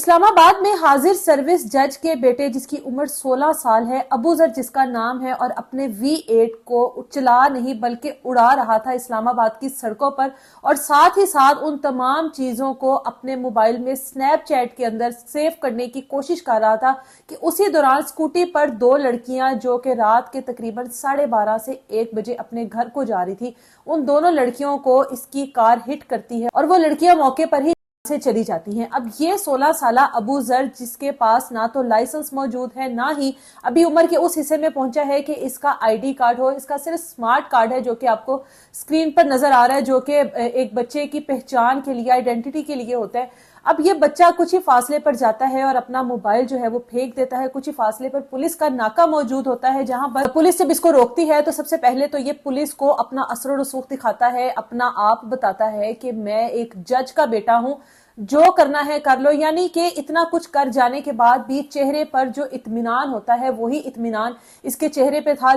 इस्लामाबाद में हाजिर सर्विस जज के बेटे जिसकी उम्र 16 साल है, अबूजर जिसका नाम है, और अपने V8 को चला नहीं बल्कि उड़ा रहा था इस्लामाबाद की सड़कों पर, और साथ ही साथ उन तमाम चीजों को अपने मोबाइल में स्नैपचैट के अंदर सेव करने की कोशिश कर रहा था कि उसी दौरान स्कूटी पर दो लड़कियां जो कि रात के तकरीबन 12:30 से 1 बजे अपने घर को जा रही थी, उन दोनों लड़कियों को इसकी कार हिट करती है और वो लड़कियां मौके पर ही से चली जाती हैं। अब ये 16 साला अबू जर जिसके पास ना तो लाइसेंस मौजूद है, ना ही अभी उम्र के उस हिस्से में पहुंचा है कि इसका आईडी कार्ड हो, इसका सिर्फ स्मार्ट कार्ड है जो कि आपको स्क्रीन पर नजर आ रहा है, जो कि एक बच्चे की पहचान के लिए, आइडेंटिटी के लिए होता है। अब ये बच्चा कुछ ही फासले पर जाता है और अपना मोबाइल जो है वो फेंक देता है। कुछ ही फासले पर पुलिस का नाका मौजूद होता है, जहां पर पुलिस जब इसको रोकती है तो सबसे पहले तो ये पुलिस को अपना असर और रसूख दिखाता है, अपना आप बताता है कि मैं एक जज का बेटा हूं, जो करना है कर लो। यानी कि इतना कुछ कर जाने के बाद भी चेहरे पर जो इत्मीनान होता है वही इत्मीनान इसके चेहरे पे था।